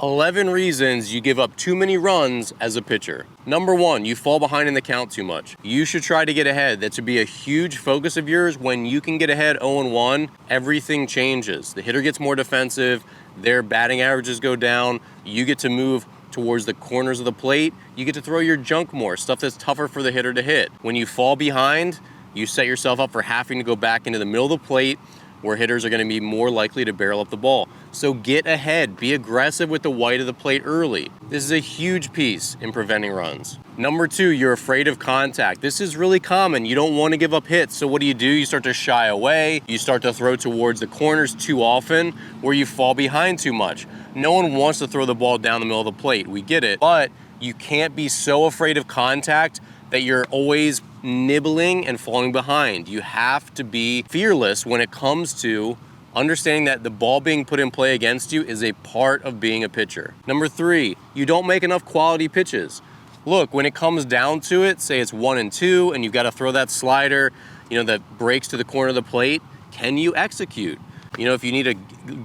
11 reasons you give up too many runs as a pitcher. Number 1, you fall behind in the count too much. You should try to get ahead. That should be a huge focus of yours. When you can get ahead 0-1, everything changes. The hitter gets more defensive, their batting averages go down, you get to move towards the corners of the plate, you get to throw your junk more, stuff that's tougher for the hitter to hit. When you fall behind, you set yourself up for having to go back into the middle of the plate, where hitters are going to be more likely to barrel up the ball. So get ahead, be aggressive with the white of the plate early. This is a huge piece in preventing runs. Number 2, you're afraid of contact. This is really common. You don't want to give up hits. So what do? You start to shy away. You start to throw towards the corners too often, where you fall behind too much. No one wants to throw the ball down the middle of the plate. We get it. But you can't be so afraid of contact that you're always nibbling and falling behind. You have to be fearless when it comes to understanding that the ball being put in play against you is a part of being a pitcher. Number 3, you don't make enough quality pitches. Look, when it comes down to it, say it's 1 and 2 and you've got to throw that slider, that breaks to the corner of the plate, can you execute? If you need to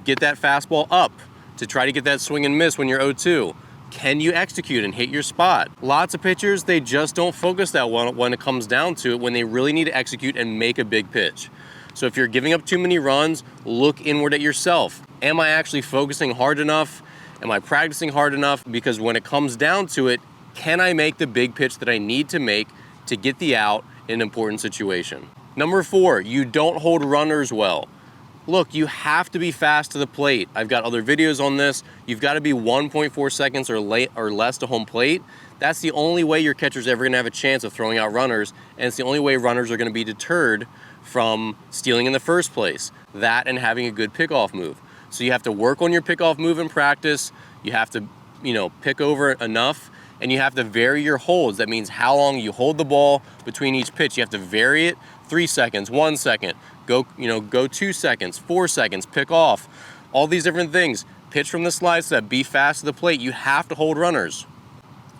get that fastball up to try to get that swing and miss when you're 0-2, can you execute and hit your spot? Lots of pitchers, they just don't focus that well when it comes down to it, when they really need to execute and make a big pitch. So if you're giving up too many runs, look inward at yourself. Am I actually focusing hard enough? Am I practicing hard enough? Because when it comes down to it, can I make the big pitch that I need to make to get the out in an important situation? Number 4, you don't hold runners well. Look, you have to be fast to the plate. I've got other videos on this. You've got to be 1.4 seconds or less to home plate. That's the only way your catcher's ever gonna have a chance of throwing out runners, and it's the only way runners are gonna be deterred from stealing in the first place. That and having a good pickoff move. So you have to work on your pickoff move in practice. You have to, pick over enough, and you have to vary your holds. That means how long you hold the ball between each pitch. You have to vary it 3 seconds, 1 second, go 2 seconds, 4 seconds, pick off, all these different things. Pitch from the slide step, be fast to the plate. You have to hold runners.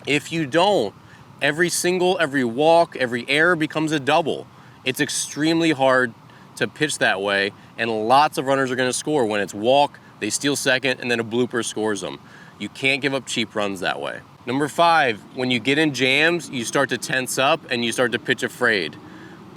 If you don't, every single, every walk, every error becomes a double. It's extremely hard to pitch that way, and lots of runners are gonna score. When it's walk, they steal second, and then a blooper scores them. You can't give up cheap runs that way. Number 5, when you get in jams, you start to tense up and you start to pitch afraid.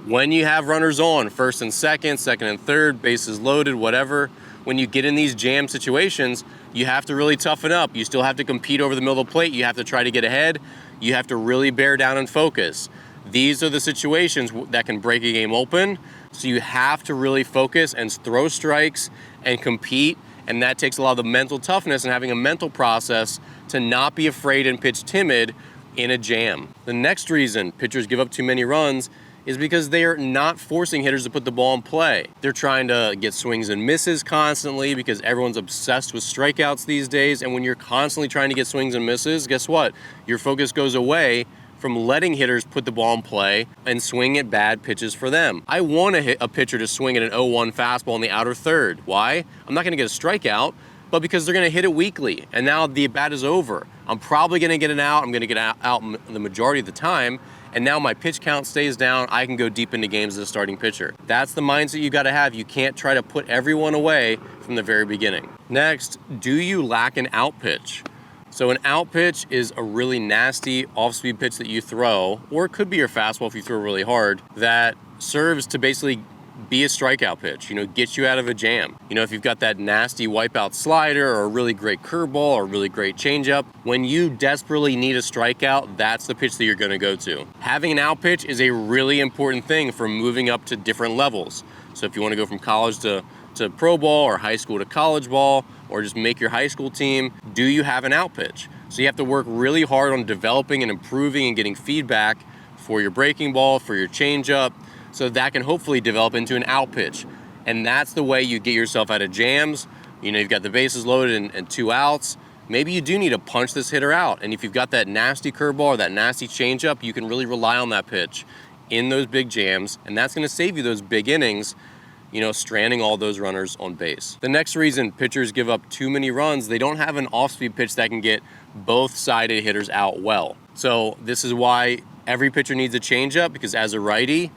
When you have runners on, first and second and third, bases loaded, whatever, when you get in these jam situations, you have to really toughen up. You still have to compete over the middle of the plate. You have to try to get ahead. You have to really bear down and focus. These are the situations that can break a game open. So you have to really focus and throw strikes and compete. And that takes a lot of the mental toughness and having a mental process to not be afraid and pitch timid in a jam. The next reason pitchers give up too many runs is because they are not forcing hitters to put the ball in play. They're trying to get swings and misses constantly because everyone's obsessed with strikeouts these days. And when you're constantly trying to get swings and misses, guess what? Your focus goes away from letting hitters put the ball in play and swing at bad pitches for them. I want a pitcher to swing at an 0-1 fastball in the outer third. Why? I'm not gonna get a strikeout, but because they're gonna hit it weakly. And now the at-bat is over. I'm probably gonna get an out. I'm gonna get out the majority of the time. And now my pitch count stays down. I can go deep into games as a starting pitcher. That's the mindset you gotta have. You can't try to put everyone away from the very beginning. Next, do you lack an out pitch? So an out pitch is a really nasty off-speed pitch that you throw, or it could be your fastball if you throw really hard, that serves to basically be a strikeout pitch, get you out of a jam. If you've got that nasty wipeout slider or a really great curveball or a really great changeup, when you desperately need a strikeout, that's the pitch that you're gonna go to. Having an out pitch is a really important thing for moving up to different levels. So if you wanna go from college to pro ball or high school to college ball, or just make your high school team, do you have an out pitch? So you have to work really hard on developing and improving and getting feedback for your breaking ball, for your changeup, so that can hopefully develop into an out pitch. And that's the way you get yourself out of jams. You've got the bases loaded and 2 outs. Maybe you do need to punch this hitter out. And if you've got that nasty curveball or that nasty changeup, you can really rely on that pitch in those big jams. And that's gonna save you those big innings, stranding all those runners on base. The next reason pitchers give up too many runs, they don't have an off-speed pitch that can get both sided hitters out well. So this is why every pitcher needs a changeup, because as a righty,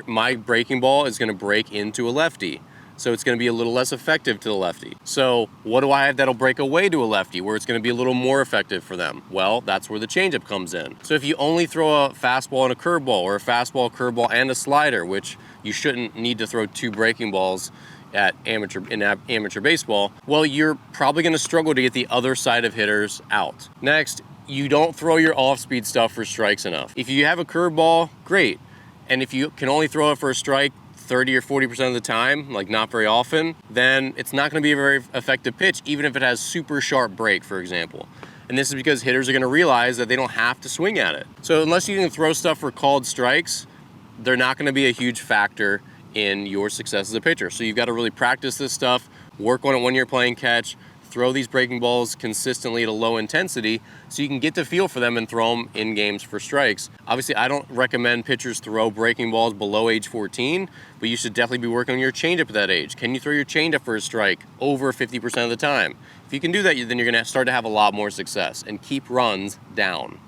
my breaking ball is gonna break into a lefty. so it's going to be a little less effective to the lefty. So what do I have that'll break away to a lefty where it's going to be a little more effective for them? Well, that's where the changeup comes in. So if you only throw a fastball and a curveball, or a fastball, curveball, and a slider, which you shouldn't need to throw 2 breaking balls in amateur baseball, well, you're probably going to struggle to get the other side of hitters out. Next, you don't throw your off-speed stuff for strikes enough. If you have a curveball, great. And if you can only throw it for a strike 30 or 40% of the time, like not very often, then it's not going to be a very effective pitch, even if it has super sharp break, for example. And this is because hitters are going to realize that they don't have to swing at it. So unless you can throw stuff for called strikes, they're not going to be a huge factor in your success as a pitcher. So you've got to really practice this stuff, work on it when you're playing catch, throw these breaking balls consistently at a low intensity so you can get the feel for them and throw them in games for strikes. Obviously, I don't recommend pitchers throw breaking balls below age 14, but you should definitely be working on your changeup at that age. Can you throw your changeup for a strike over 50% of the time? If you can do that, then you're going to start to have a lot more success and keep runs down.